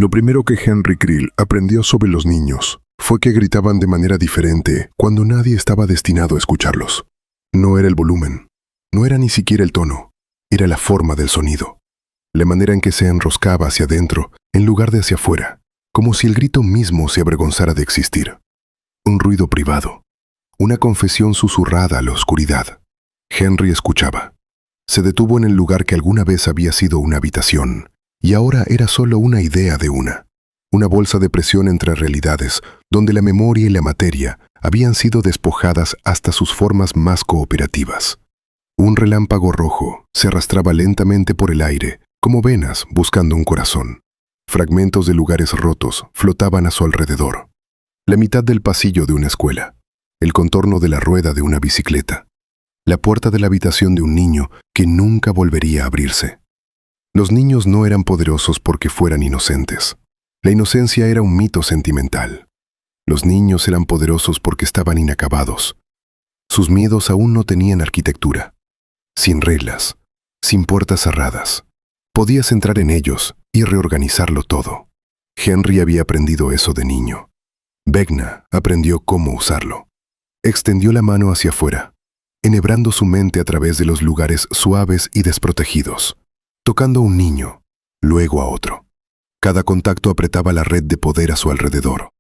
Lo primero que Henry Creel aprendió sobre los niños fue que gritaban de manera diferente cuando nadie estaba destinado a escucharlos. No era el volumen, no era ni siquiera el tono, era la forma del sonido, la manera en que se enroscaba hacia adentro en lugar de hacia afuera, como si el grito mismo se avergonzara de existir. Un ruido privado, una confesión susurrada a la oscuridad. Henry escuchaba. Se detuvo en el lugar que alguna vez había sido una habitación, y ahora era solo una idea de una bolsa de presión entre realidades, donde la memoria y la materia habían sido despojadas hasta sus formas más cooperativas. Un relámpago rojo se arrastraba lentamente por el aire, como venas buscando un corazón. Fragmentos de lugares rotos flotaban a su alrededor. La mitad del pasillo de una escuela, el contorno de la rueda de una bicicleta, la puerta de la habitación de un niño que nunca volvería a abrirse. Los niños no eran poderosos porque fueran inocentes. La inocencia era un mito sentimental. Los niños eran poderosos porque estaban inacabados. Sus miedos aún no tenían arquitectura. Sin reglas, sin puertas cerradas. Podías entrar en ellos y reorganizarlo todo. Henry había aprendido eso de niño. Vecna aprendió cómo usarlo. Extendió la mano hacia afuera, enhebrando su mente a través de los lugares suaves y desprotegidos, tocando a un niño, luego a otro. Cada contacto apretaba la red de poder a su alrededor.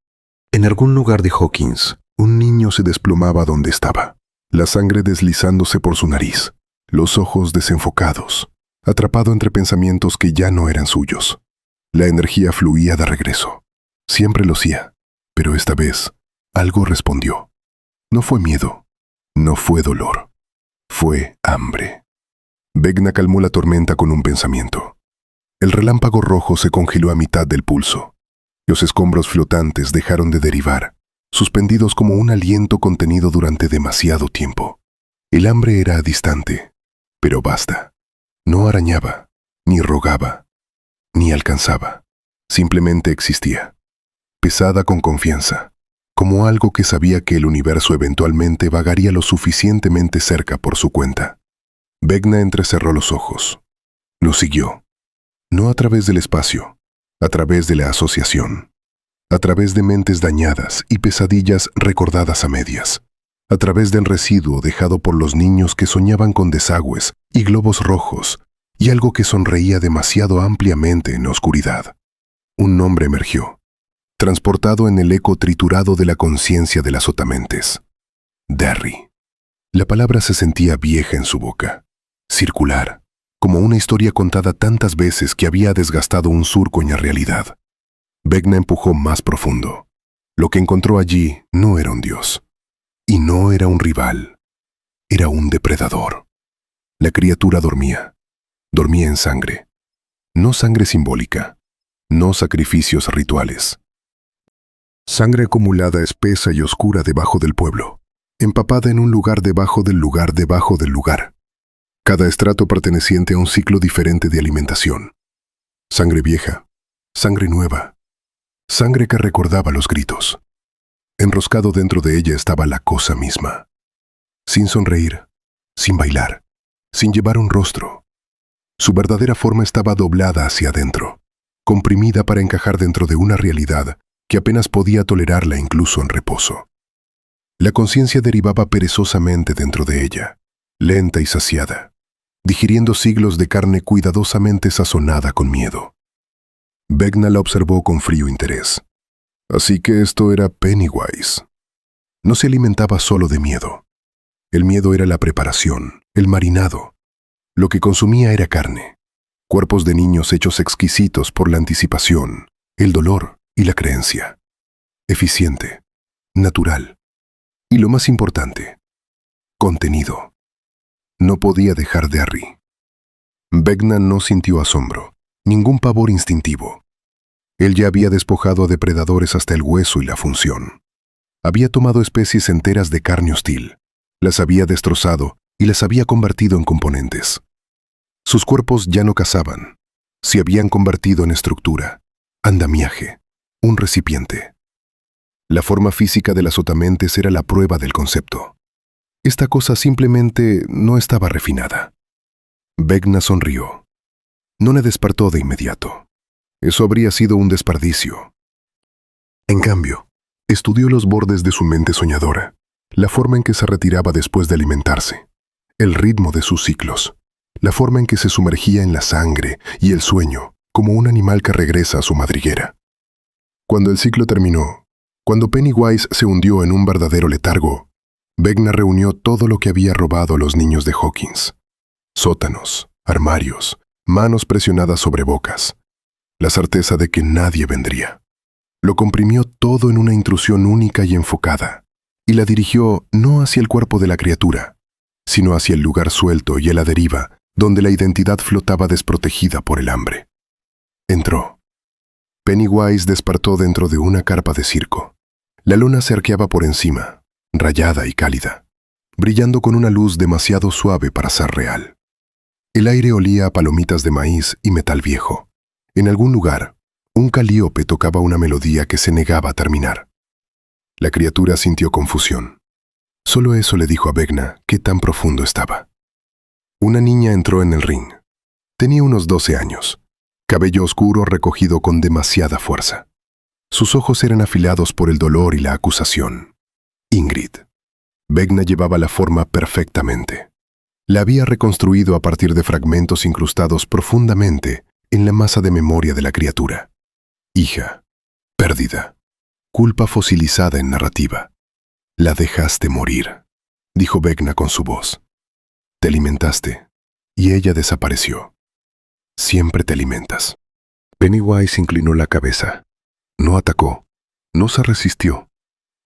En algún lugar de Hawkins, un niño se desplomaba donde estaba, la sangre deslizándose por su nariz, los ojos desenfocados, atrapado entre pensamientos que ya no eran suyos. La energía fluía de regreso. Siempre lo hacía, pero esta vez algo respondió. No fue miedo, no fue dolor, fue hambre. Vecna calmó la tormenta con un pensamiento. El relámpago rojo se congeló a mitad del pulso. Los escombros flotantes dejaron de derivar, suspendidos como un aliento contenido durante demasiado tiempo. El hambre era distante, pero basta. No arañaba, ni rogaba, ni alcanzaba. Simplemente existía, pesada con confianza, como algo que sabía que el universo eventualmente vagaría lo suficientemente cerca por su cuenta. Vecna entrecerró los ojos. Lo siguió. No a través del espacio, a través de la asociación, a través de mentes dañadas y pesadillas recordadas a medias, a través del residuo dejado por los niños que soñaban con desagües y globos rojos y algo que sonreía demasiado ampliamente en la oscuridad. Un nombre emergió, transportado en el eco triturado de la conciencia de las otamentes. Derry. La palabra se sentía vieja en su boca, circular, como una historia contada tantas veces que había desgastado un surco en la realidad. Vecna empujó más profundo. Lo que encontró allí no era un dios. Y no era un rival. Era un depredador. La criatura dormía. Dormía en sangre. No sangre simbólica. No sacrificios rituales. Sangre acumulada espesa y oscura debajo del pueblo. Empapada en un lugar debajo del lugar debajo del lugar. Cada estrato perteneciente a un ciclo diferente de alimentación. Sangre vieja, sangre nueva, sangre que recordaba los gritos. Enroscado dentro de ella estaba la cosa misma. Sin sonreír, sin bailar, sin llevar un rostro. Su verdadera forma estaba doblada hacia adentro, comprimida para encajar dentro de una realidad que apenas podía tolerarla incluso en reposo. La conciencia derivaba perezosamente dentro de ella, lenta y saciada, digiriendo siglos de carne cuidadosamente sazonada con miedo. Vecna la observó con frío interés. Así que esto era Pennywise. No se alimentaba solo de miedo. El miedo era la preparación, el marinado. Lo que consumía era carne, cuerpos de niños hechos exquisitos por la anticipación, el dolor y la creencia. Eficiente, natural. Y lo más importante, contenido. No podía dejar de Derry. Vecna no sintió asombro, ningún pavor instintivo. Él ya había despojado a depredadores hasta el hueso y la función. Había tomado especies enteras de carne hostil, las había destrozado y las había convertido en componentes. Sus cuerpos ya no cazaban, se habían convertido en estructura, andamiaje, un recipiente. La forma física de las otamentes era la prueba del concepto. Esta cosa simplemente no estaba refinada. Vecna sonrió. No le despertó de inmediato. Eso habría sido un desperdicio. En cambio, estudió los bordes de su mente soñadora, la forma en que se retiraba después de alimentarse, el ritmo de sus ciclos, la forma en que se sumergía en la sangre y el sueño, como un animal que regresa a su madriguera. Cuando el ciclo terminó, cuando Pennywise se hundió en un verdadero letargo, Vecna reunió todo lo que había robado a los niños de Hawkins. Sótanos, armarios, manos presionadas sobre bocas, la certeza de que nadie vendría. Lo comprimió todo en una intrusión única y enfocada, y la dirigió no hacia el cuerpo de la criatura, sino hacia el lugar suelto y a la deriva, donde la identidad flotaba desprotegida por el hambre. Entró. Pennywise despertó dentro de una carpa de circo. La luna se arqueaba por encima, rayada y cálida, brillando con una luz demasiado suave para ser real. El aire olía a palomitas de maíz y metal viejo. En algún lugar, un calíope tocaba una melodía que se negaba a terminar. La criatura sintió confusión. Solo eso le dijo a Vecna qué tan profundo estaba. Una niña entró en el ring. Tenía unos 12 años, cabello oscuro recogido con demasiada fuerza. Sus ojos eran afilados por el dolor y la acusación. Ingrid. Vecna llevaba la forma perfectamente. La había reconstruido a partir de fragmentos incrustados profundamente en la masa de memoria de la criatura. Hija, pérdida, culpa fosilizada en narrativa. La dejaste morir, dijo Vecna con su voz. Te alimentaste, y ella desapareció. Siempre te alimentas. Pennywise inclinó la cabeza. No atacó, no se resistió.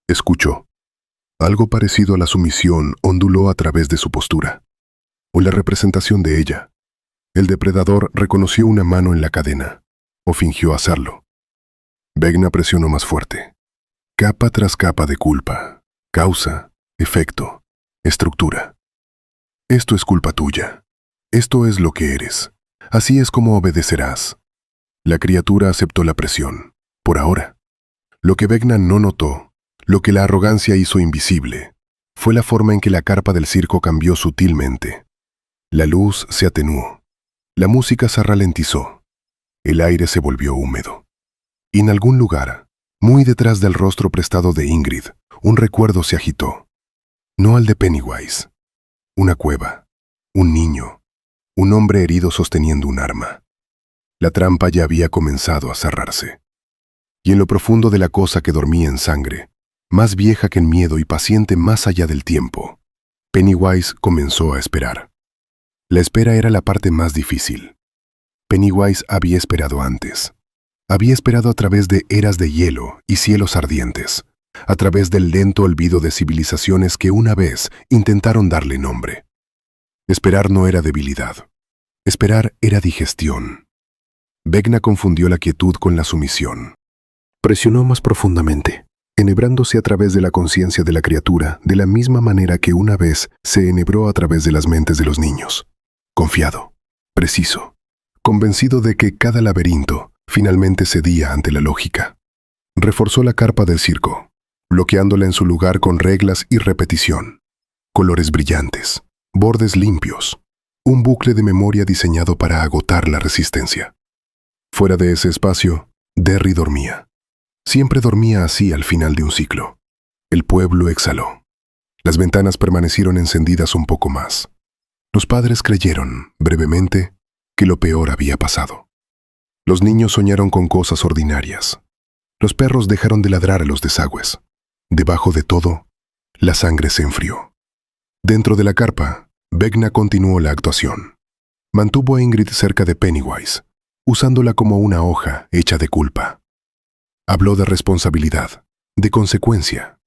Escuchó. Algo parecido a la sumisión onduló a través de su postura, o la representación de ella. El depredador reconoció una mano en la cadena, o fingió hacerlo. Vecna presionó más fuerte. Capa tras capa de culpa, causa, efecto, estructura. Esto es culpa tuya. Esto es lo que eres. Así es como obedecerás. La criatura aceptó la presión, por ahora. Lo que Vecna no notó, lo que la arrogancia hizo invisible, fue la forma en que la carpa del circo cambió sutilmente. La luz se atenuó. La música se ralentizó. El aire se volvió húmedo. Y en algún lugar, muy detrás del rostro prestado de Ingrid, un recuerdo se agitó. No al de Pennywise. Una cueva, un niño, un hombre herido sosteniendo un arma. La trampa ya había comenzado a cerrarse. Y en lo profundo de la cosa que dormía en sangre, más vieja que en miedo y paciente más allá del tiempo, Pennywise comenzó a esperar. La espera era la parte más difícil. Pennywise había esperado antes. Había esperado a través de eras de hielo y cielos ardientes, a través del lento olvido de civilizaciones que una vez intentaron darle nombre. Esperar no era debilidad. Esperar era digestión. Vecna confundió la quietud con la sumisión. Presionó más profundamente, enhebrándose a través de la conciencia de la criatura de la misma manera que una vez se enhebró a través de las mentes de los niños. Confiado, preciso, convencido de que cada laberinto finalmente cedía ante la lógica. Reforzó la carpa del circo, bloqueándola en su lugar con reglas y repetición. Colores brillantes, bordes limpios, un bucle de memoria diseñado para agotar la resistencia. Fuera de ese espacio, Derry dormía. Siempre dormía así al final de un ciclo. El pueblo exhaló. Las ventanas permanecieron encendidas un poco más. Los padres creyeron, brevemente, que lo peor había pasado. Los niños soñaron con cosas ordinarias. Los perros dejaron de ladrar a los desagües. Debajo de todo, la sangre se enfrió. Dentro de la carpa, Vecna continuó la actuación. Mantuvo a Ingrid cerca de Pennywise, usándola como una hoja hecha de culpa. Habló de responsabilidad, de consecuencia.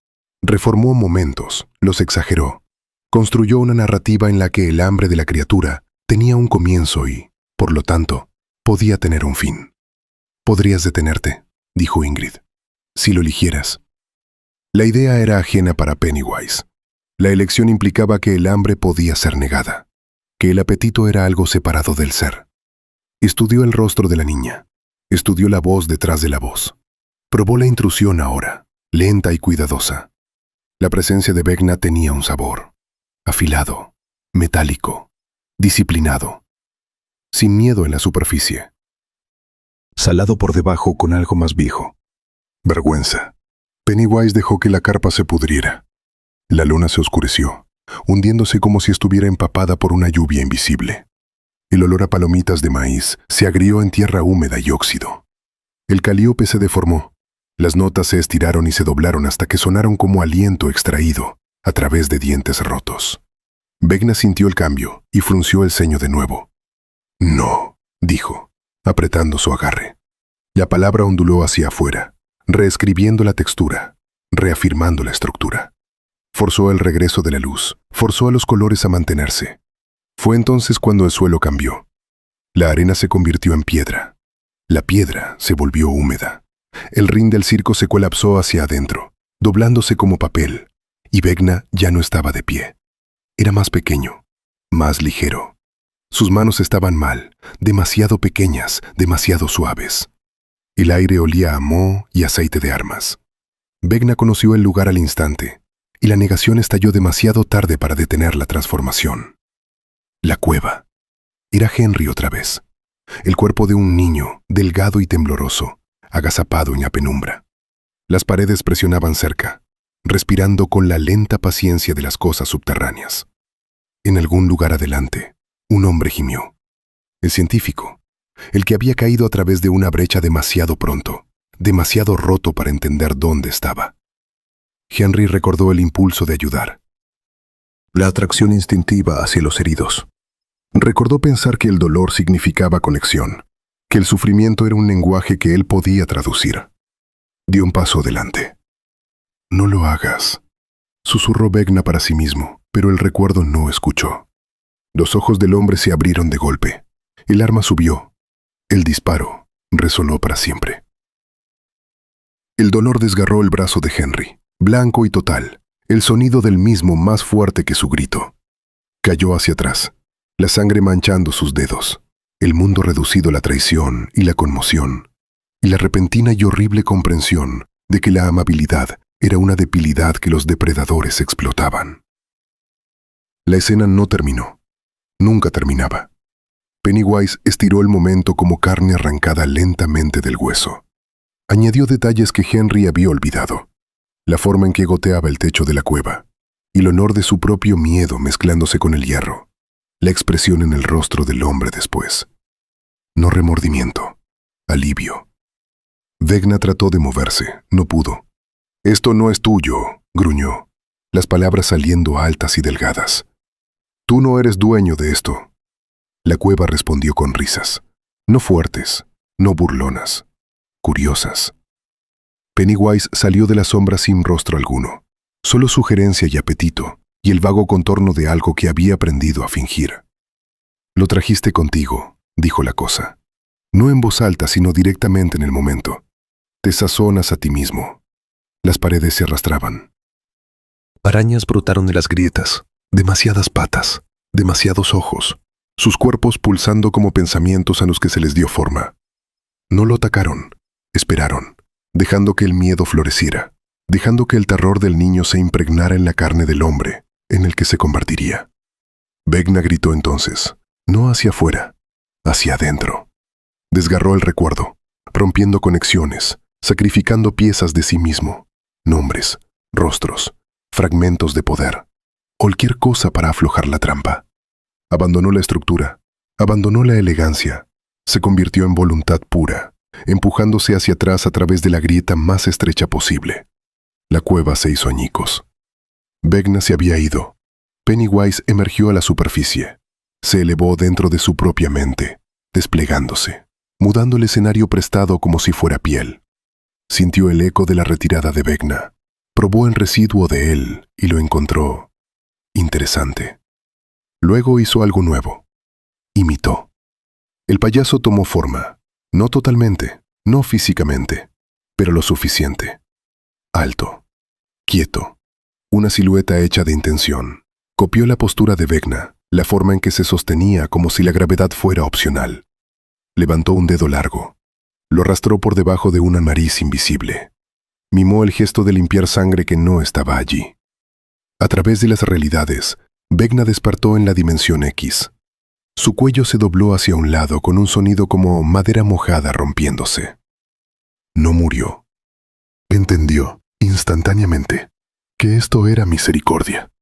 Reformó momentos, los exageró. Construyó una narrativa en la que el hambre de la criatura tenía un comienzo y, por lo tanto, podía tener un fin. «Podrías detenerte», dijo Ingrid, «si lo eligieras». La idea era ajena para Pennywise. La elección implicaba que el hambre podía ser negada, que el apetito era algo separado del ser. Estudió el rostro de la niña, estudió la voz detrás de la voz. Probó la intrusión ahora, lenta y cuidadosa. La presencia de Vecna tenía un sabor, afilado, metálico, disciplinado, sin miedo en la superficie. salado por debajo con algo más viejo. Vergüenza. Pennywise dejó que la carpa se pudriera. La luna se oscureció, hundiéndose como si estuviera empapada por una lluvia invisible. El olor a palomitas de maíz se agrió en tierra húmeda y óxido. El calíope se deformó. Las notas se estiraron y se doblaron hasta que sonaron como aliento extraído a través de dientes rotos. Vecna sintió el cambio y frunció el ceño de nuevo. «No», dijo, apretando su agarre. La palabra onduló hacia afuera, reescribiendo la textura, reafirmando la estructura. Forzó el regreso de la luz, forzó a los colores a mantenerse. Fue entonces cuando el suelo cambió. La arena se convirtió en piedra. La piedra se volvió húmeda. El ring del circo se colapsó hacia adentro, doblándose como papel, y Vecna ya no estaba de pie. Era más pequeño, más ligero. Sus manos estaban mal, demasiado pequeñas, demasiado suaves. El aire olía a moho y aceite de armas. Vecna conoció el lugar al instante, y la negación estalló demasiado tarde para detener la transformación. La cueva. Era Henry otra vez. El cuerpo de un niño, delgado y tembloroso, agazapado en la penumbra. Las paredes presionaban cerca, respirando con la lenta paciencia de las cosas subterráneas. En algún lugar adelante, un hombre gimió. El científico, el que había caído a través de una brecha demasiado pronto, demasiado roto para entender dónde estaba. Henry recordó el impulso de ayudar. La atracción instintiva hacia los heridos. Recordó pensar que el dolor significaba conexión, que el sufrimiento era un lenguaje que él podía traducir. Dio un paso adelante. «No lo hagas», susurró Vecna para sí mismo, pero el recuerdo no escuchó. Los ojos del hombre se abrieron de golpe. El arma subió. El disparo resonó para siempre. El dolor desgarró el brazo de Henry, blanco y total, el sonido del mismo más fuerte que su grito. Cayó hacia atrás, la sangre manchando sus dedos, el mundo reducido a la traición y la conmoción, y la repentina y horrible comprensión de que la amabilidad era una debilidad que los depredadores explotaban. La escena no terminó. Nunca terminaba. Pennywise estiró el momento como carne arrancada lentamente del hueso. Añadió detalles que Henry había olvidado. La forma en que goteaba el techo de la cueva, y el honor de su propio miedo mezclándose con el hierro. La expresión en el rostro del hombre después. No remordimiento, alivio. Vecna trató de moverse, no pudo. «Esto no es tuyo», gruñó, las palabras saliendo altas y delgadas. «Tú no eres dueño de esto». La cueva respondió con risas, no fuertes, no burlonas, curiosas. Pennywise salió de la sombra sin rostro alguno, solo sugerencia y apetito, y el vago contorno de algo que había aprendido a fingir. «Lo trajiste contigo», dijo la cosa. No en voz alta, sino directamente en el momento. «Te sazonas a ti mismo». Las paredes se arrastraban. Arañas brotaron de las grietas, demasiadas patas, demasiados ojos, sus cuerpos pulsando como pensamientos a los que se les dio forma. No lo atacaron, esperaron, dejando que el miedo floreciera, dejando que el terror del niño se impregnara en la carne del hombre, en el que se convertiría. Vecna gritó entonces, no hacia afuera, hacia adentro. Desgarró el recuerdo, rompiendo conexiones, sacrificando piezas de sí mismo, nombres, rostros, fragmentos de poder, cualquier cosa para aflojar la trampa. Abandonó la estructura, abandonó la elegancia, se convirtió en voluntad pura, empujándose hacia atrás a través de la grieta más estrecha posible. La cueva se hizo añicos. Vecna se había ido. Pennywise emergió a la superficie. Se elevó dentro de su propia mente, desplegándose, mudando el escenario prestado como si fuera piel. Sintió el eco de la retirada de Vecna, probó el residuo de él y lo encontró interesante. Luego hizo algo nuevo. Imitó. El payaso tomó forma, no totalmente, no físicamente, pero lo suficiente. Alto, quieto, una silueta hecha de intención. Copió la postura de Vecna, la forma en que se sostenía como si la gravedad fuera opcional. Levantó un dedo largo. Lo arrastró por debajo de una nariz invisible. Mimó el gesto de limpiar sangre que no estaba allí. A través de las realidades, Vecna despertó en la dimensión X. Su cuello se dobló hacia un lado con un sonido como madera mojada rompiéndose. No murió. Entendió, instantáneamente, que esto era misericordia.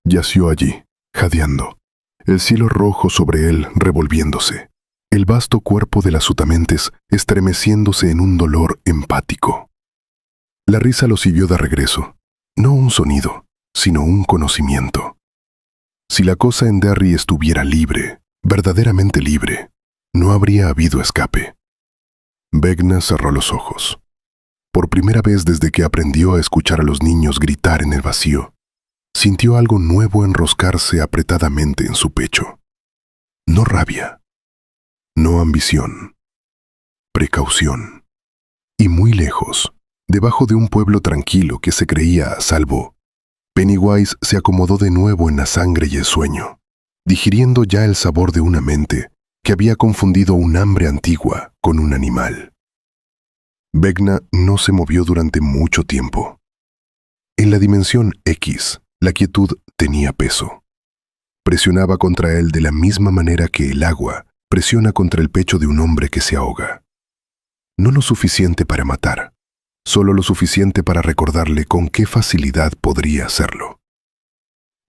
Yació allí, jadeando, el cielo rojo sobre él revolviéndose, el vasto cuerpo de las Sutamentes estremeciéndose en un dolor empático. La risa lo siguió de regreso, no un sonido, sino un conocimiento. Si la cosa en Derry estuviera libre, verdaderamente libre, no habría habido escape. Vecna cerró los ojos. Por primera vez desde que aprendió a escuchar a los niños gritar en el vacío, sintió algo nuevo enroscarse apretadamente en su pecho. No rabia, no ambición, precaución. Y muy lejos, debajo de un pueblo tranquilo que se creía a salvo, Pennywise se acomodó de nuevo en la sangre y el sueño, digiriendo ya el sabor de una mente que había confundido un hambre antigua con un animal. Vecna no se movió durante mucho tiempo. En la dimensión X, la quietud tenía peso. Presionaba contra él de la misma manera que el agua presiona contra el pecho de un hombre que se ahoga. No lo suficiente para matar, solo lo suficiente para recordarle con qué facilidad podría hacerlo.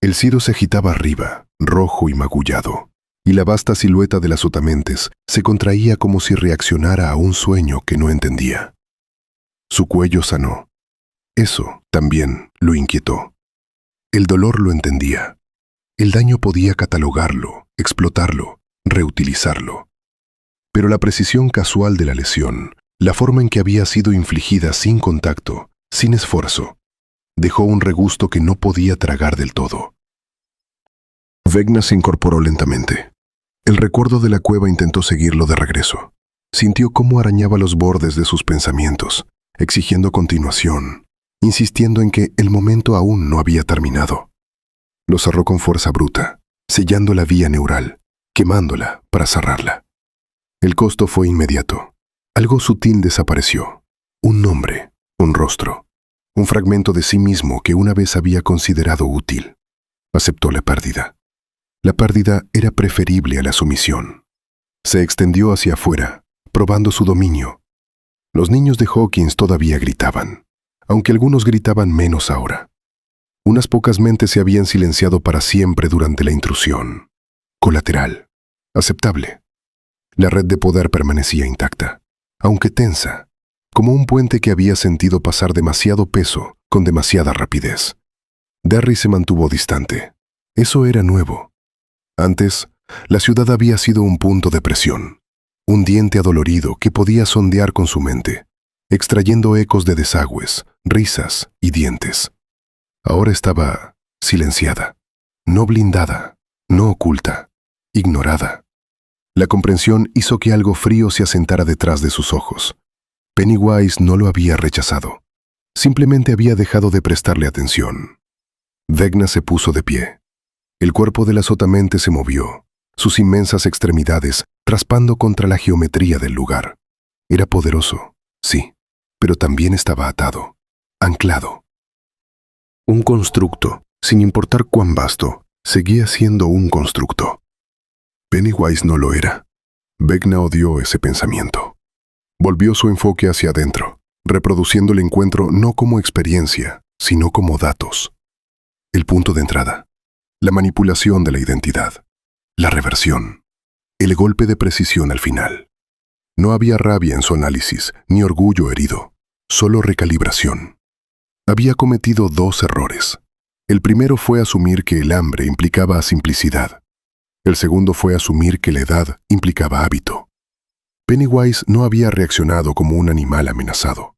El cielo se agitaba arriba, rojo y magullado, y la vasta silueta de las Sutamentes se contraía como si reaccionara a un sueño que no entendía. Su cuello sanó. Eso también lo inquietó. El dolor lo entendía. El daño podía catalogarlo, explotarlo, reutilizarlo. Pero la precisión casual de la lesión, la forma en que había sido infligida sin contacto, sin esfuerzo, dejó un regusto que no podía tragar del todo. Vecna se incorporó lentamente. El recuerdo de la cueva intentó seguirlo de regreso. Sintió cómo arañaba los bordes de sus pensamientos, exigiendo continuación, insistiendo en que el momento aún no había terminado. Lo cerró con fuerza bruta, sellando la vía neural, quemándola para cerrarla. El costo fue inmediato. Algo sutil desapareció. Un nombre, un rostro, un fragmento de sí mismo que una vez había considerado útil. Aceptó la pérdida. La pérdida era preferible a la sumisión. Se extendió hacia afuera, probando su dominio. Los niños de Hawkins todavía gritaban, aunque algunos gritaban menos ahora. Unas pocas mentes se habían silenciado para siempre durante la intrusión. Colateral. Aceptable. La red de poder permanecía intacta, aunque tensa, como un puente que había sentido pasar demasiado peso con demasiada rapidez. Derry se mantuvo distante. Eso era nuevo. Antes, la ciudad había sido un punto de presión, un diente adolorido que podía sondear con su mente, extrayendo ecos de desagües, risas y dientes. Ahora estaba silenciada, no blindada, no oculta, ignorada. La comprensión hizo que algo frío se asentara detrás de sus ojos. Pennywise no lo había rechazado. Simplemente había dejado de prestarle atención. Vecna se puso de pie. El cuerpo de la Sotamente se movió, sus inmensas extremidades raspando contra la geometría del lugar. Era poderoso, sí, pero también estaba atado, anclado. Un constructo, sin importar cuán vasto, seguía siendo un constructo. Pennywise no lo era. Vecna odió ese pensamiento. Volvió su enfoque hacia adentro, reproduciendo el encuentro no como experiencia, sino como datos. El punto de entrada. La manipulación de la identidad, la reversión, el golpe de precisión al final. No había rabia en su análisis, ni orgullo herido, solo recalibración. Había cometido 2 errores. El primero fue asumir que el hambre implicaba simplicidad. El segundo fue asumir que la edad implicaba hábito. Pennywise no había reaccionado como un animal amenazado.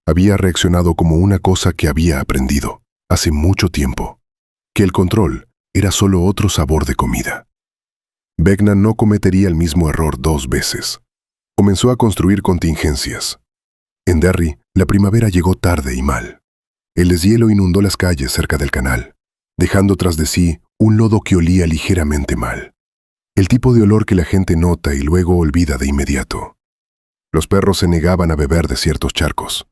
Había reaccionado como una cosa que había aprendido, hace mucho tiempo, que el control era solo otro sabor de comida. Vecna no cometería el mismo error 2 veces. Comenzó a construir contingencias. En Derry, la primavera llegó tarde y mal. El deshielo inundó las calles cerca del canal, dejando tras de sí un lodo que olía ligeramente mal. El tipo de olor que la gente nota y luego olvida de inmediato. Los perros se negaban a beber de ciertos charcos.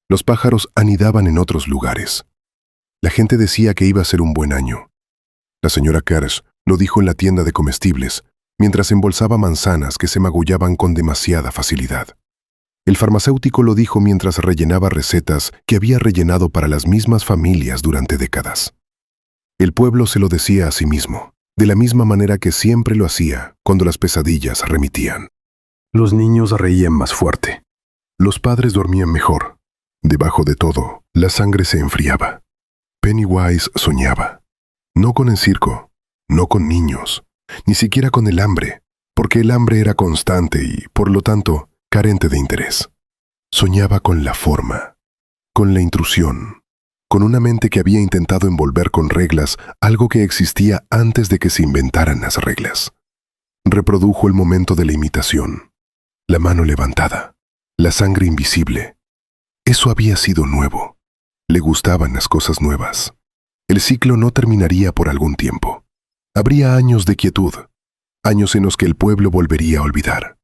Los pájaros anidaban en otros lugares. La gente decía que iba a ser un buen año. La señora Kersh lo dijo en la tienda de comestibles, mientras embolsaba manzanas que se magullaban con demasiada facilidad. El farmacéutico lo dijo mientras rellenaba recetas que había rellenado para las mismas familias durante décadas. El pueblo se lo decía a sí mismo, de la misma manera que siempre lo hacía cuando las pesadillas remitían. Los niños reían más fuerte. Los padres dormían mejor. Debajo de todo, la sangre se enfriaba. Pennywise soñaba. No con el circo, no con niños, ni siquiera con el hambre, porque el hambre era constante y, por lo tanto, carente de interés. Soñaba con la forma, con la intrusión, con una mente que había intentado envolver con reglas algo que existía antes de que se inventaran las reglas. Reprodujo el momento de la imitación, la mano levantada, la sangre invisible. Eso había sido nuevo. Le gustaban las cosas nuevas. El ciclo no terminaría por algún tiempo. Habría años de quietud, años en los que el pueblo volvería a olvidar.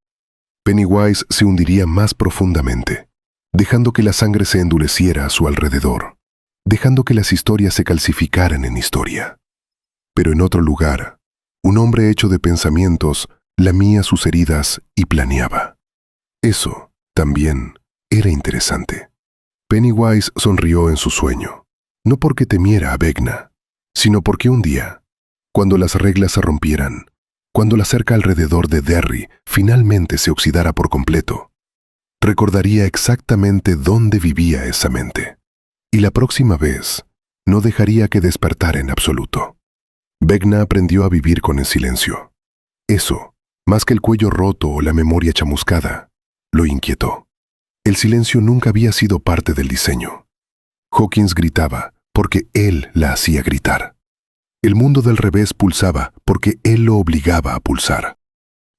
Pennywise se hundiría más profundamente, dejando que la sangre se endureciera a su alrededor, dejando que las historias se calcificaran en historia. Pero en otro lugar, un hombre hecho de pensamientos lamía sus heridas y planeaba. Eso, también, era interesante. Pennywise sonrió en su sueño, no porque temiera a Vecna, sino porque un día, cuando las reglas se rompieran, cuando la cerca alrededor de Derry finalmente se oxidara por completo, recordaría exactamente dónde vivía esa mente. Y la próxima vez, no dejaría que despertara en absoluto. Vecna aprendió a vivir con el silencio. Eso, más que el cuello roto o la memoria chamuscada, lo inquietó. El silencio nunca había sido parte del diseño. Hawkins gritaba porque él la hacía gritar. El mundo del revés pulsaba porque él lo obligaba a pulsar.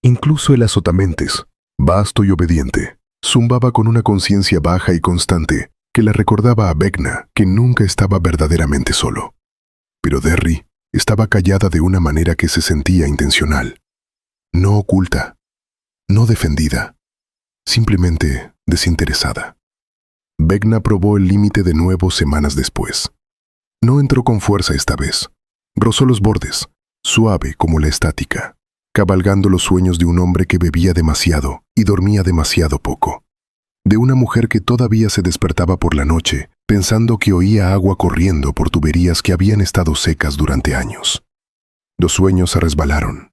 Incluso el azotamentes, vasto y obediente, zumbaba con una conciencia baja y constante que le recordaba a Vecna que nunca estaba verdaderamente solo. Pero Derry estaba callada de una manera que se sentía intencional. No oculta, no defendida, simplemente desinteresada. Vecna probó el límite de nuevo semanas después. No entró con fuerza esta vez. Rozó los bordes, suave como la estática, cabalgando los sueños de un hombre que bebía demasiado y dormía demasiado poco. De una mujer que todavía se despertaba por la noche, pensando que oía agua corriendo por tuberías que habían estado secas durante años. Los sueños se resbalaron,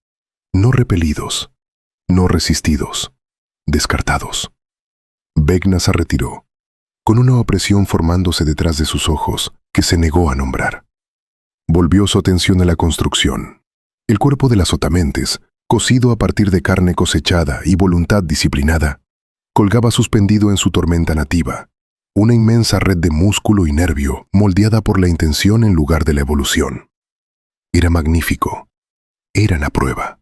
no repelidos, no resistidos, descartados. Vecna se retiró, con una opresión formándose detrás de sus ojos que se negó a nombrar. Volvió su atención a la construcción. El cuerpo de las otamentes, cocido a partir de carne cosechada y voluntad disciplinada, colgaba suspendido en su tormenta nativa, una inmensa red de músculo y nervio moldeada por la intención en lugar de la evolución. Era magnífico. Era la prueba.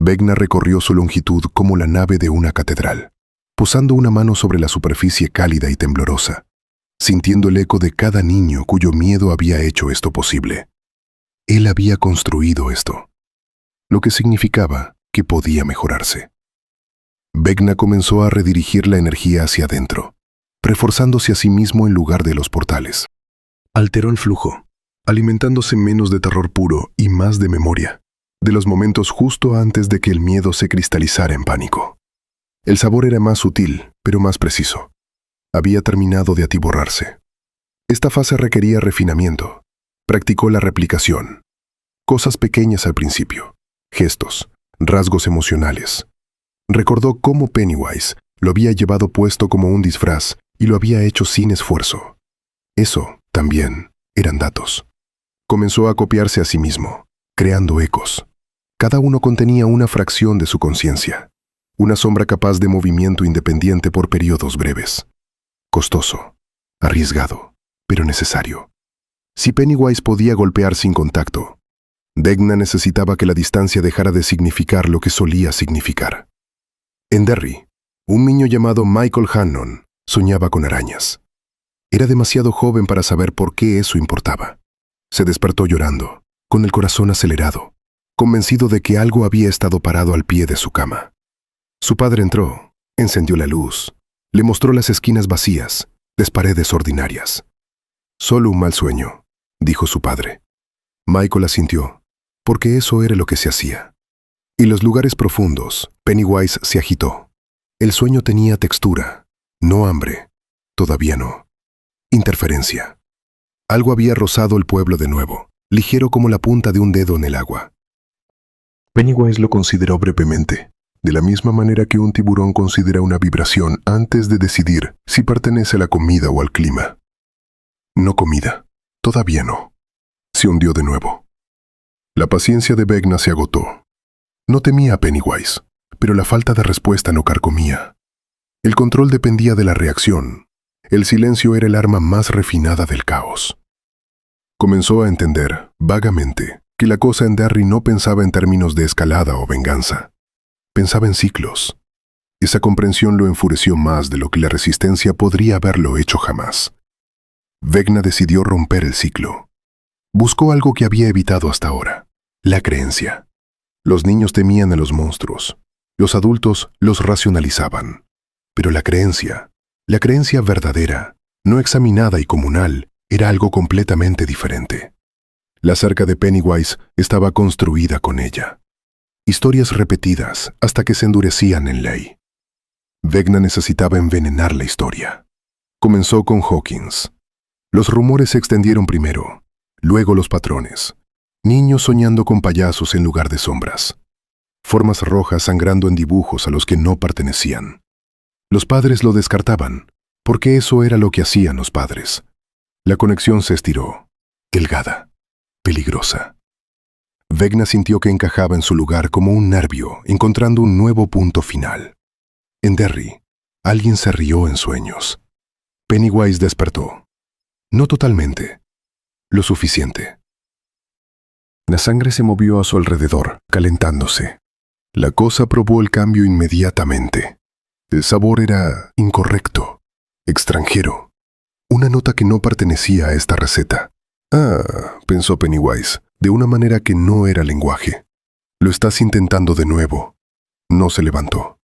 Vecna recorrió su longitud como la nave de una catedral, posando una mano sobre la superficie cálida y temblorosa, sintiendo el eco de cada niño cuyo miedo había hecho esto posible. Él había construido esto, lo que significaba que podía mejorarse. Vecna comenzó a redirigir la energía hacia adentro, reforzándose a sí mismo en lugar de los portales. Alteró el flujo, alimentándose menos de terror puro y más de memoria, de los momentos justo antes de que el miedo se cristalizara en pánico. El sabor era más sutil, pero más preciso. Había terminado de atiborrarse. Esta fase requería refinamiento. Practicó la replicación. Cosas pequeñas al principio, gestos, rasgos emocionales. Recordó cómo Pennywise lo había llevado puesto como un disfraz y lo había hecho sin esfuerzo. Eso, también, eran datos. Comenzó a copiarse a sí mismo, creando ecos. Cada uno contenía una fracción de su conciencia, una sombra capaz de movimiento independiente por periodos breves. Costoso, arriesgado, pero necesario. Si Pennywise podía golpear sin contacto, Vecna necesitaba que la distancia dejara de significar lo que solía significar. En Derry, un niño llamado Michael Hannon soñaba con arañas. Era demasiado joven para saber por qué eso importaba. Se despertó llorando, con el corazón acelerado, convencido de que algo había estado parado al pie de su cama. Su padre entró, encendió la luz, le mostró las esquinas vacías, las paredes ordinarias. «Solo un mal sueño», dijo su padre. Michael asintió, porque eso era lo que se hacía. Y los lugares profundos, Pennywise se agitó. El sueño tenía textura, no hambre, todavía no. Interferencia. Algo había rozado el pueblo de nuevo, ligero como la punta de un dedo en el agua. Pennywise lo consideró brevemente, de la misma manera que un tiburón considera una vibración antes de decidir si pertenece a la comida o al clima. No comida, todavía no. Se hundió de nuevo. La paciencia de Vecna se agotó. No temía a Pennywise, pero la falta de respuesta no carcomía. El control dependía de la reacción. El silencio era el arma más refinada del caos. Comenzó a entender, vagamente, que la cosa en Derry no pensaba en términos de escalada o venganza. Pensaba en ciclos. Esa comprensión lo enfureció más de lo que la resistencia podría haberlo hecho jamás. Vecna decidió romper el ciclo. Buscó algo que había evitado hasta ahora: la creencia. Los niños temían a los monstruos. Los adultos los racionalizaban. Pero la creencia verdadera, no examinada y comunal, era algo completamente diferente. La cerca de Pennywise estaba construida con ella. Historias repetidas hasta que se endurecían en ley. Vecna necesitaba envenenar la historia. Comenzó con Hawkins. Los rumores se extendieron primero, luego los patrones. Niños soñando con payasos en lugar de sombras. Formas rojas sangrando en dibujos a los que no pertenecían. Los padres lo descartaban, porque eso era lo que hacían los padres. La conexión se estiró, delgada, peligrosa. Vecna sintió que encajaba en su lugar como un nervio, encontrando un nuevo punto final. En Derry, alguien se rió en sueños. Pennywise despertó. No totalmente, lo suficiente. La sangre se movió a su alrededor, calentándose. La cosa probó el cambio inmediatamente. El sabor era incorrecto, extranjero. Una nota que no pertenecía a esta receta. Ah, pensó Pennywise, de una manera que no era lenguaje. Lo estás intentando de nuevo. No se levantó.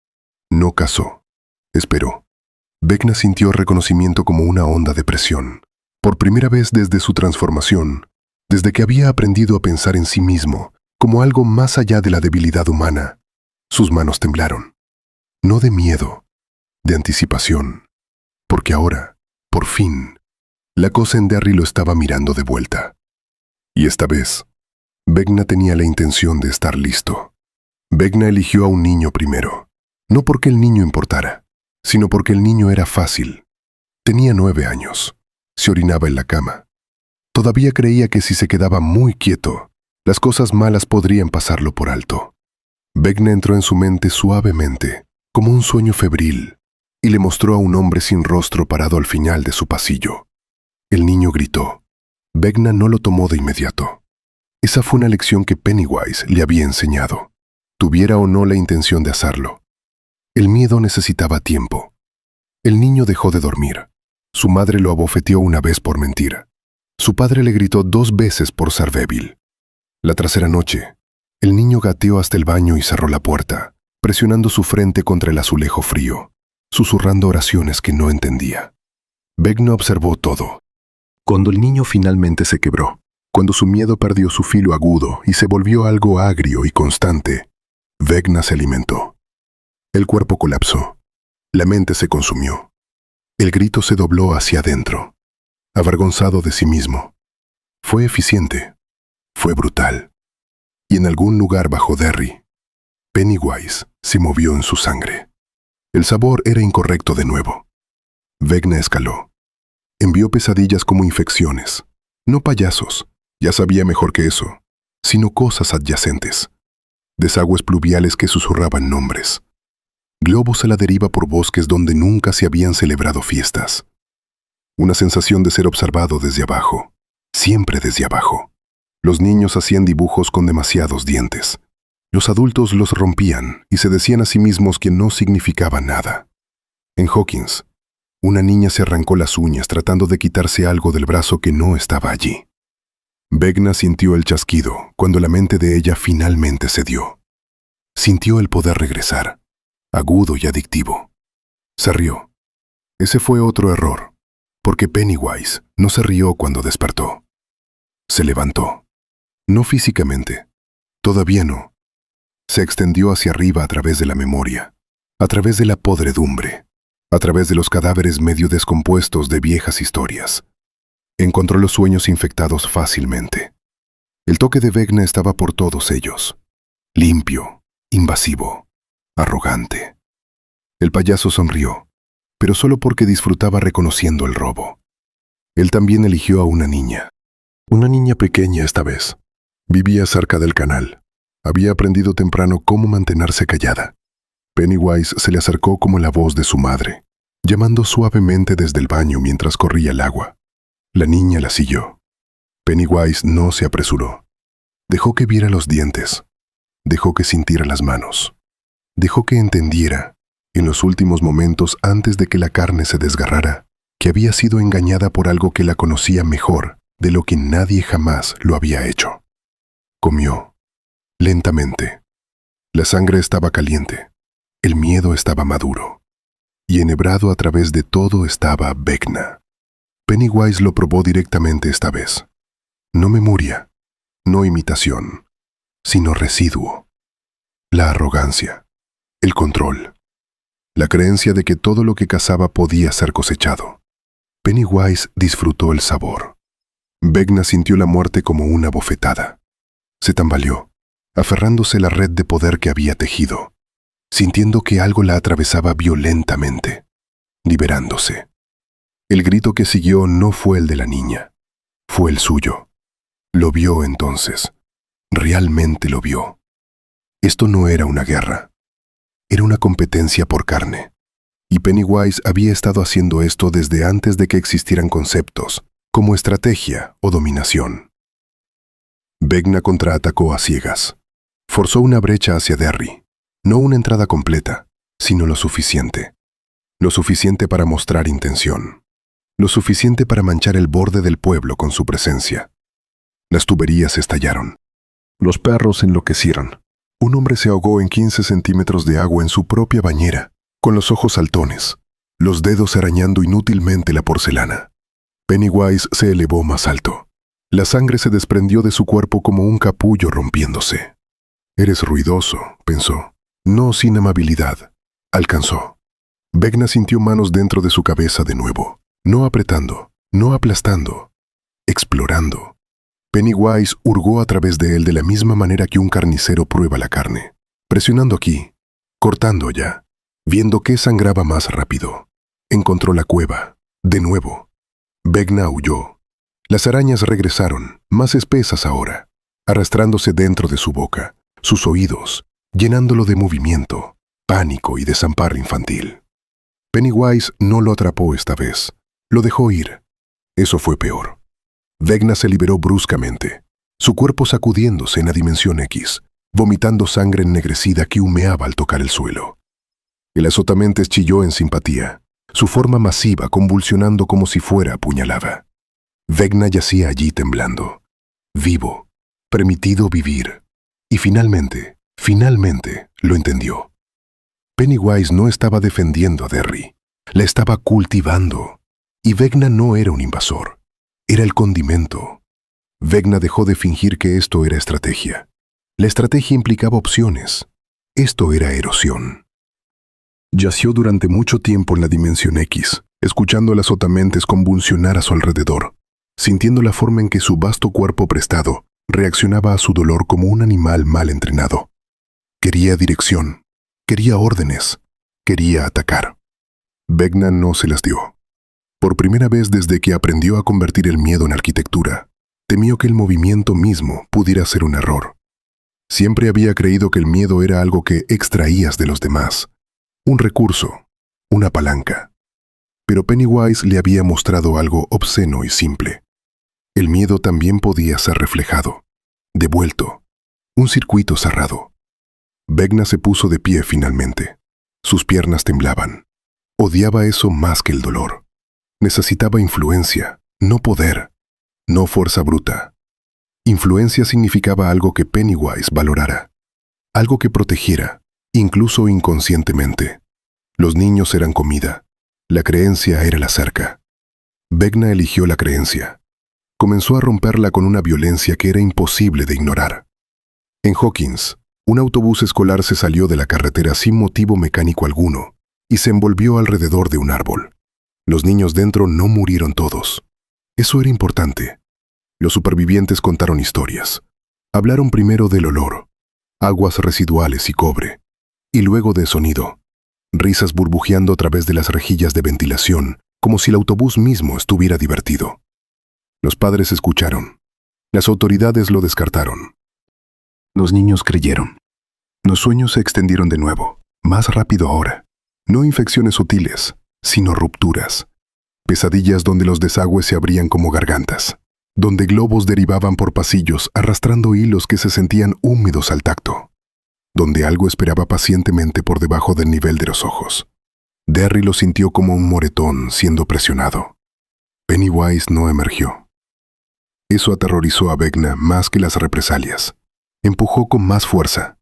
No cazó. Esperó. Vecna sintió reconocimiento como una onda de presión. Por primera vez desde su transformación, desde que había aprendido a pensar en sí mismo como algo más allá de la debilidad humana, sus manos temblaron. No de miedo, de anticipación, porque ahora, por fin, la cosa en Derry lo estaba mirando de vuelta. Y esta vez, Vecna tenía la intención de estar listo. Vecna eligió a un niño primero, no porque el niño importara, sino porque el niño era fácil. Tenía 9 años, se orinaba en la cama. Todavía creía que si se quedaba muy quieto, las cosas malas podrían pasarlo por alto. Vecna entró en su mente suavemente, como un sueño febril, y le mostró a un hombre sin rostro parado al final de su pasillo. El niño gritó. Vecna no lo tomó de inmediato. Esa fue una lección que Pennywise le había enseñado, tuviera o no la intención de hacerlo. El miedo necesitaba tiempo. El niño dejó de dormir. Su madre lo abofeteó una vez por mentir. Su padre le gritó 2 veces por ser débil. La tercera noche, el niño gateó hasta el baño y cerró la puerta, presionando su frente contra el azulejo frío, susurrando oraciones que no entendía. Vecna observó todo. Cuando el niño finalmente se quebró, cuando su miedo perdió su filo agudo y se volvió algo agrio y constante, Vecna se alimentó. El cuerpo colapsó. La mente se consumió. El grito se dobló hacia adentro, avergonzado de sí mismo. Fue eficiente. Fue brutal. Y en algún lugar bajo Derry, Pennywise se movió en su sangre. El sabor era incorrecto de nuevo. Vecna escaló. Envió pesadillas como infecciones. No payasos, ya sabía mejor que eso, sino cosas adyacentes. Desagües pluviales que susurraban nombres. Globos a la deriva por bosques donde nunca se habían celebrado fiestas. Una sensación de ser observado desde abajo, siempre desde abajo. Los niños hacían dibujos con demasiados dientes. Los adultos los rompían y se decían a sí mismos que no significaba nada. En Hawkins, una niña se arrancó las uñas tratando de quitarse algo del brazo que no estaba allí. Vecna sintió el chasquido cuando la mente de ella finalmente cedió. Sintió el poder regresar, agudo y adictivo. Se rió. Ese fue otro error, porque Pennywise no se rió cuando despertó. Se levantó. No físicamente. Todavía no. Se extendió hacia arriba a través de la memoria, a través de la podredumbre, a través de los cadáveres medio descompuestos de viejas historias. Encontró los sueños infectados fácilmente. El toque de Vecna estaba por todos ellos. Limpio, invasivo, arrogante. El payaso sonrió, pero solo porque disfrutaba reconociendo el robo. Él también eligió a una niña pequeña esta vez. Vivía cerca del canal. Había aprendido temprano cómo mantenerse callada. Pennywise se le acercó como la voz de su madre, llamando suavemente desde el baño mientras corría el agua. La niña la siguió. Pennywise no se apresuró. Dejó que viera los dientes. Dejó que sintiera las manos. Dejó que entendiera, en los últimos momentos antes de que la carne se desgarrara, que había sido engañada por algo que la conocía mejor de lo que nadie jamás lo había hecho. Comió, lentamente. La sangre estaba caliente. El miedo estaba maduro. Y enhebrado a través de todo estaba Vecna. Pennywise lo probó directamente esta vez. No memoria, no imitación, sino residuo. La arrogancia, el control, la creencia de que todo lo que cazaba podía ser cosechado. Pennywise disfrutó el sabor. Vecna sintió la muerte como una bofetada. Se tambaleó, aferrándose a la red de poder que había tejido, sintiendo que algo la atravesaba violentamente, liberándose. El grito que siguió no fue el de la niña, fue el suyo. Lo vio entonces, realmente lo vio. Esto no era una guerra, era una competencia por carne. Y Pennywise había estado haciendo esto desde antes de que existieran conceptos, como estrategia o dominación. Vecna contraatacó a ciegas. Forzó una brecha hacia Derry, no una entrada completa, sino lo suficiente. Lo suficiente para mostrar intención. Lo suficiente para manchar el borde del pueblo con su presencia. Las tuberías estallaron. Los perros enloquecieron. Un hombre se ahogó en 15 centímetros de agua en su propia bañera, con los ojos saltones, los dedos arañando inútilmente la porcelana. Pennywise se elevó más alto. La sangre se desprendió de su cuerpo como un capullo rompiéndose. «Eres ruidoso», pensó. No sin amabilidad. Alcanzó. Vecna sintió manos dentro de su cabeza de nuevo, no apretando, no aplastando, explorando. Pennywise hurgó a través de él de la misma manera que un carnicero prueba la carne, presionando aquí, cortando allá, viendo qué sangraba más rápido. Encontró la cueva, de nuevo. Vecna huyó. Las arañas regresaron, más espesas ahora, arrastrándose dentro de su boca, sus oídos, llenándolo de movimiento, pánico y desamparo infantil. Pennywise no lo atrapó esta vez, lo dejó ir. Eso fue peor. Vecna se liberó bruscamente, su cuerpo sacudiéndose en la dimensión X, vomitando sangre ennegrecida que humeaba al tocar el suelo. El azotamentes chilló en simpatía, su forma masiva convulsionando como si fuera apuñalada. Vecna yacía allí temblando, vivo, permitido vivir. Y finalmente lo entendió. Pennywise no estaba defendiendo a Derry, la estaba cultivando. Y Vecna no era un invasor, era el condimento. Vecna dejó de fingir que esto era estrategia. La estrategia implicaba opciones. Esto era erosión. Yació durante mucho tiempo en la dimensión X, escuchando a las otamentes convulsionar a su alrededor, sintiendo la forma en que su vasto cuerpo prestado reaccionaba a su dolor como un animal mal entrenado. Quería dirección, quería órdenes, quería atacar. Vecna no se las dio. Por primera vez desde que aprendió a convertir el miedo en arquitectura, temió que el movimiento mismo pudiera ser un error. Siempre había creído que el miedo era algo que extraías de los demás, un recurso, una palanca. Pero Pennywise le había mostrado algo obsceno y simple. El miedo también podía ser reflejado, devuelto, un circuito cerrado. Vecna se puso de pie finalmente. Sus piernas temblaban. Odiaba eso más que el dolor. Necesitaba influencia, no poder, no fuerza bruta. Influencia significaba algo que Pennywise valorara, algo que protegiera, incluso inconscientemente. Los niños eran comida, la creencia era la cerca. Vecna eligió la creencia. Comenzó a romperla con una violencia que era imposible de ignorar. En Hawkins, Un autobús escolar se salió de la carretera sin motivo mecánico alguno y se envolvió alrededor de un árbol. Los niños dentro no murieron todos. Eso era importante. Los supervivientes contaron historias. Hablaron primero del olor, aguas residuales y cobre, y luego de sonido, risas burbujeando a través de las rejillas de ventilación, como si el autobús mismo estuviera divertido. Los padres escucharon. Las autoridades lo descartaron. Los niños creyeron. Los sueños se extendieron de nuevo, más rápido ahora. No infecciones sutiles, sino rupturas. Pesadillas donde los desagües se abrían como gargantas, donde globos derivaban por pasillos arrastrando hilos que se sentían húmedos al tacto, donde algo esperaba pacientemente por debajo del nivel de los ojos. Derry lo sintió como un moretón siendo presionado. Pennywise no emergió. Eso aterrorizó a Vecna más que las represalias. Empujó con más fuerza.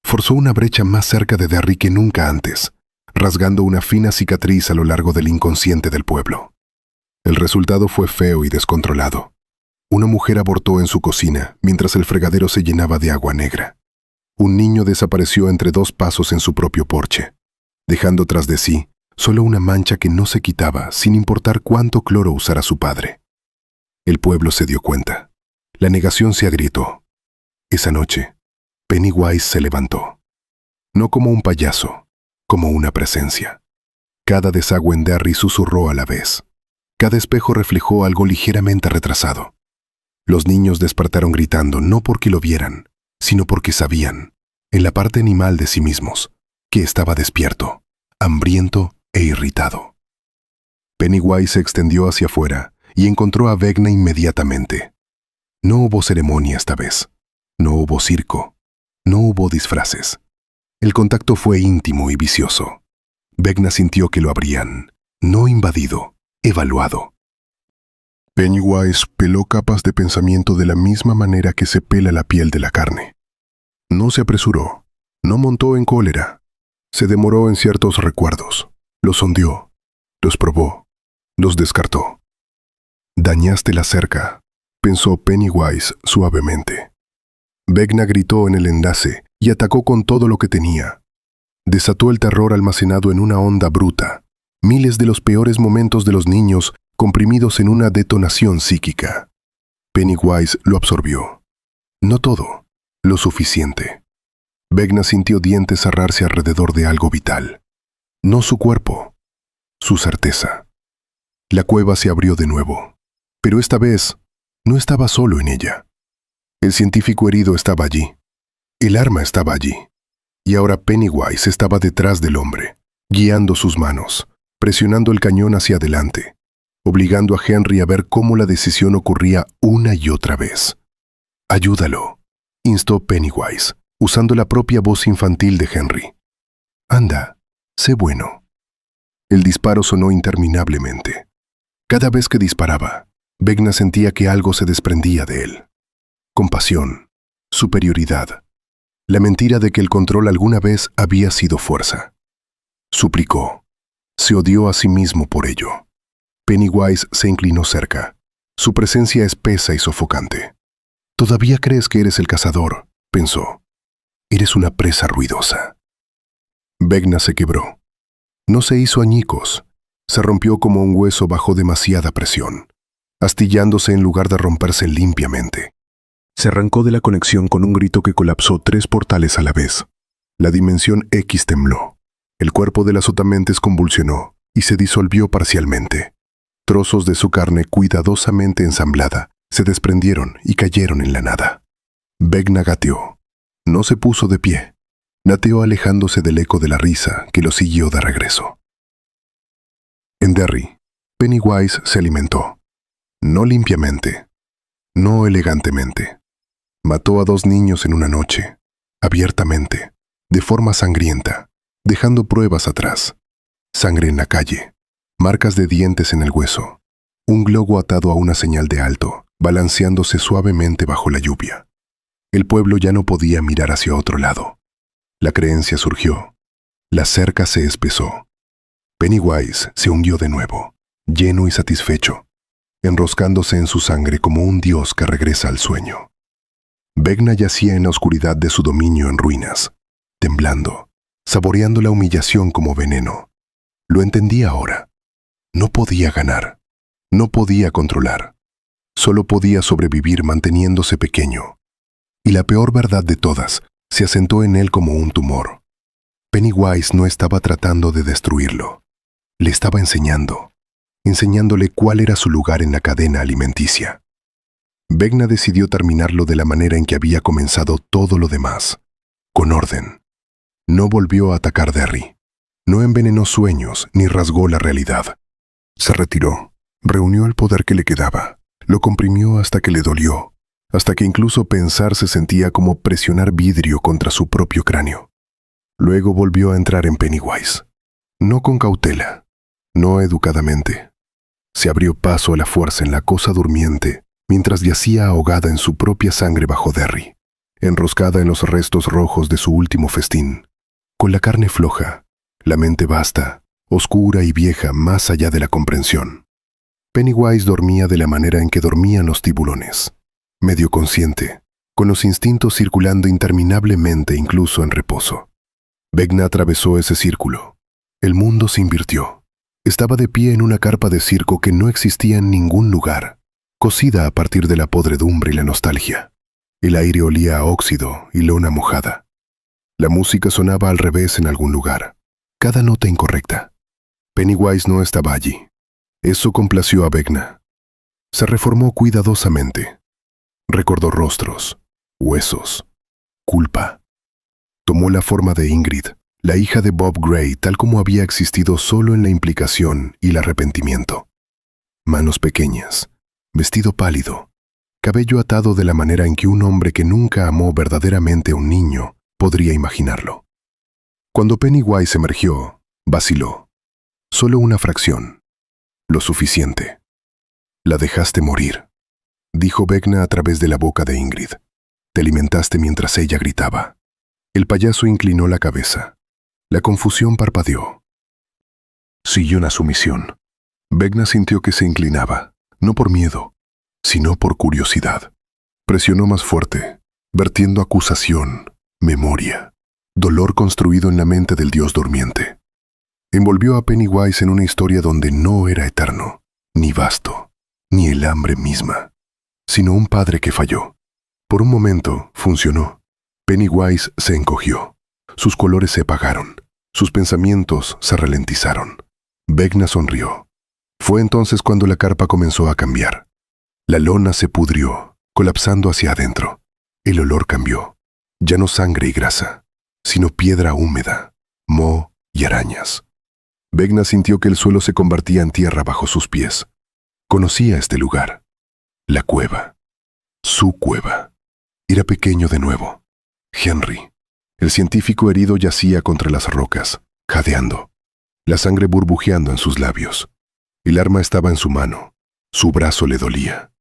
Forzó una brecha más cerca de Derry que nunca antes, rasgando una fina cicatriz a lo largo del inconsciente del pueblo. El resultado fue feo y descontrolado. Una mujer abortó en su cocina mientras el fregadero se llenaba de agua negra. Un niño desapareció entre dos pasos en su propio porche, dejando tras de sí solo una mancha que no se quitaba sin importar cuánto cloro usara su padre. El pueblo se dio cuenta. La negación se agrietó. Esa noche, Pennywise se levantó. No como un payaso, como una presencia. Cada desagüe en Derry susurró a la vez. Cada espejo reflejó algo ligeramente retrasado. Los niños despertaron gritando no porque lo vieran, sino porque sabían, en la parte animal de sí mismos, que estaba despierto, hambriento e irritado. Pennywise se extendió hacia afuera y encontró a Vecna inmediatamente. No hubo ceremonia esta vez. No hubo circo. No hubo disfraces. El contacto fue íntimo y vicioso. Vecna sintió que lo habrían, no invadido, evaluado. Pennywise peló capas de pensamiento de la misma manera que se pela la piel de la carne. No se apresuró, no montó en cólera. Se demoró en ciertos recuerdos. Los sondeó, los probó, los descartó. «Dañaste la cerca», pensó Pennywise suavemente. Vecna gritó en el enlace y atacó con todo lo que tenía. Desató el terror almacenado en una onda bruta, miles de los peores momentos de los niños comprimidos en una detonación psíquica. Pennywise lo absorbió. No todo, lo suficiente. Vecna sintió dientes cerrarse alrededor de algo vital. No su cuerpo, su certeza. La cueva se abrió de nuevo, pero esta vez no estaba solo en ella. El científico herido estaba allí. El arma estaba allí. Y ahora Pennywise estaba detrás del hombre, guiando sus manos, presionando el cañón hacia adelante, obligando a Henry a ver cómo la decisión ocurría una y otra vez. «Ayúdalo», instó Pennywise, usando la propia voz infantil de Henry. «Anda, sé bueno». El disparo sonó interminablemente. Cada vez que disparaba, Vecna sentía que algo se desprendía de él. Compasión, superioridad, la mentira de que el control alguna vez había sido fuerza. Suplicó. Se odió a sí mismo por ello. Pennywise se inclinó cerca, su presencia espesa y sofocante. «Todavía crees que eres el cazador», pensó. «Eres una presa ruidosa». Vecna se quebró. No se hizo añicos. Se rompió como un hueso bajo demasiada presión, astillándose en lugar de romperse limpiamente. Se arrancó de la conexión con un grito que colapsó 3 portales a la vez. La dimensión X tembló. El cuerpo de las otamentes convulsionó y se disolvió parcialmente. Trozos de su carne cuidadosamente ensamblada se desprendieron y cayeron en la nada. Vecna gateó. No se puso de pie. Nateó alejándose del eco de la risa que lo siguió de regreso. En Derry, Pennywise se alimentó. No limpiamente. No elegantemente. Mató a 2 niños en una noche, abiertamente, de forma sangrienta, dejando pruebas atrás. Sangre en la calle, marcas de dientes en el hueso, un globo atado a una señal de alto, balanceándose suavemente bajo la lluvia. El pueblo ya no podía mirar hacia otro lado. La creencia surgió. La cerca se espesó. Pennywise se hundió de nuevo, lleno y satisfecho, enroscándose en su sangre como un dios que regresa al sueño. Vecna yacía en la oscuridad de su dominio en ruinas, temblando, saboreando la humillación como veneno. Lo entendía ahora. No podía ganar, no podía controlar. Solo podía sobrevivir manteniéndose pequeño. Y la peor verdad de todas se asentó en él como un tumor. Pennywise no estaba tratando de destruirlo. Le estaba enseñándole cuál era su lugar en la cadena alimenticia. Vecna decidió terminarlo de la manera en que había comenzado todo lo demás, con orden. No volvió a atacar Derry. No envenenó sueños ni rasgó la realidad. Se retiró, reunió el poder que le quedaba, lo comprimió hasta que le dolió, hasta que incluso pensar se sentía como presionar vidrio contra su propio cráneo. Luego volvió a entrar en Pennywise. No con cautela, no educadamente. Se abrió paso a la fuerza en la cosa durmiente, mientras yacía ahogada en su propia sangre bajo Derry, enroscada en los restos rojos de su último festín, con la carne floja, la mente vasta, oscura y vieja más allá de la comprensión. Pennywise dormía de la manera en que dormían los tiburones, medio consciente, con los instintos circulando interminablemente incluso en reposo. Vecna atravesó ese círculo. El mundo se invirtió. Estaba de pie en una carpa de circo que no existía en ningún lugar, cocida a partir de la podredumbre y la nostalgia. El aire olía a óxido y lona mojada. La música sonaba al revés en algún lugar, cada nota incorrecta. Pennywise no estaba allí. Eso complació a Vecna. Se reformó cuidadosamente. Recordó rostros, huesos, culpa. Tomó la forma de Ingrid, la hija de Bob Gray, tal como había existido solo en la implicación y el arrepentimiento. Manos pequeñas, vestido pálido, cabello atado de la manera en que un hombre que nunca amó verdaderamente a un niño podría imaginarlo. Cuando Pennywise emergió, vaciló. Solo una fracción. Lo suficiente. La dejaste morir, dijo Vecna a través de la boca de Ingrid. Te alimentaste mientras ella gritaba. El payaso inclinó la cabeza. La confusión parpadeó. Siguió una sumisión. Vecna sintió que se inclinaba, no por miedo, sino por curiosidad. Presionó más fuerte, vertiendo acusación, memoria, dolor construido en la mente del dios durmiente. Envolvió a Pennywise en una historia donde no era eterno, ni vasto, ni el hambre misma, sino un padre que falló. Por un momento, funcionó. Pennywise se encogió. Sus colores se apagaron. Sus pensamientos se ralentizaron. Vecna sonrió. Fue entonces cuando la carpa comenzó a cambiar. La lona se pudrió, colapsando hacia adentro. El olor cambió. Ya no sangre y grasa, sino piedra húmeda, moho y arañas. Vecna sintió que el suelo se convertía en tierra bajo sus pies. Conocía este lugar. La cueva. Su cueva. Era pequeño de nuevo. Henry, el científico herido, yacía contra las rocas, jadeando, la sangre burbujeando en sus labios. El arma estaba en su mano. Su brazo le dolía.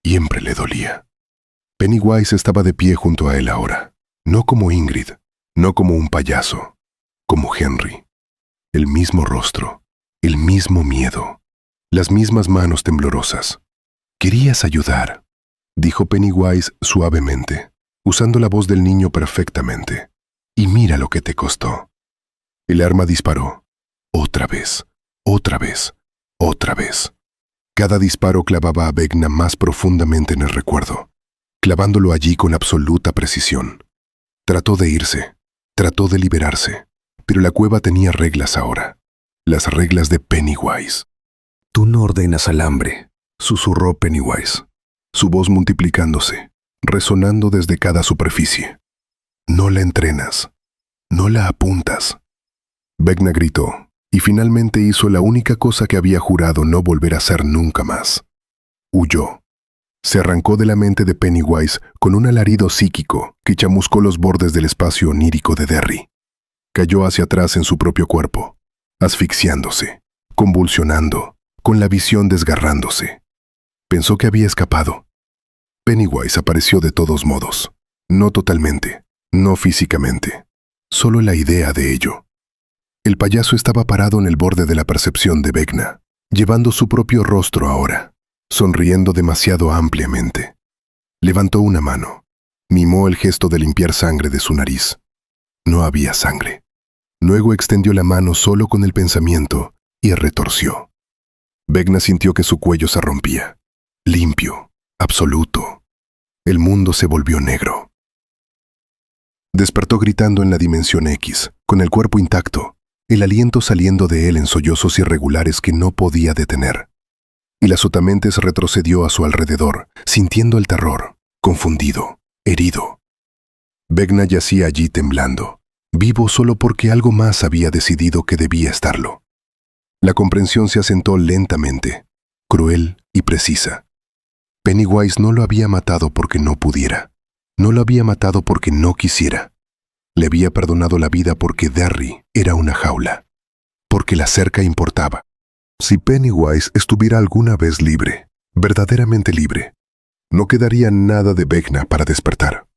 Siempre le dolía. Pennywise estaba de pie junto a él ahora, no como Ingrid, no como un payaso, como Henry. El mismo rostro, el mismo miedo, las mismas manos temblorosas. «Querías ayudar», dijo Pennywise suavemente, usando la voz del niño perfectamente. «Y mira lo que te costó». El arma disparó. Otra vez, otra vez, otra vez. Cada disparo clavaba a Vecna más profundamente en el recuerdo, clavándolo allí con absoluta precisión. Trató de irse, trató de liberarse, pero la cueva tenía reglas ahora, las reglas de Pennywise. «Tú no ordenas al hambre», susurró Pennywise, su voz multiplicándose, resonando desde cada superficie. «No la entrenas, no la apuntas». Vecna gritó, y finalmente hizo la única cosa que había jurado no volver a hacer nunca más. Huyó. Se arrancó de la mente de Pennywise con un alarido psíquico que chamuscó los bordes del espacio onírico de Derry. Cayó hacia atrás en su propio cuerpo, asfixiándose, convulsionando, con la visión desgarrándose. Pensó que había escapado. Pennywise apareció de todos modos, no totalmente, no físicamente, solo la idea de ello. El payaso estaba parado en el borde de la percepción de Vecna, llevando su propio rostro ahora, sonriendo demasiado ampliamente. Levantó una mano. Mimó el gesto de limpiar sangre de su nariz. No había sangre. Luego extendió la mano solo con el pensamiento y retorció. Vecna sintió que su cuello se rompía. Limpio, absoluto. El mundo se volvió negro. Despertó gritando en la dimensión X, con el cuerpo intacto, el aliento saliendo de él en sollozos irregulares que no podía detener. Y la sotamentes retrocedió a su alrededor, sintiendo el terror, confundido, herido. Vecna yacía allí temblando, vivo solo porque algo más había decidido que debía estarlo. La comprensión se asentó lentamente, cruel y precisa. Pennywise no lo había matado porque no pudiera. No lo había matado porque no quisiera. Le había perdonado la vida porque Derry era una jaula. Porque la cerca importaba. Si Pennywise estuviera alguna vez libre, verdaderamente libre, no quedaría nada de Vecna para despertar.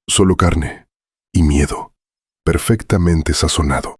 Solo carne y miedo, perfectamente sazonado.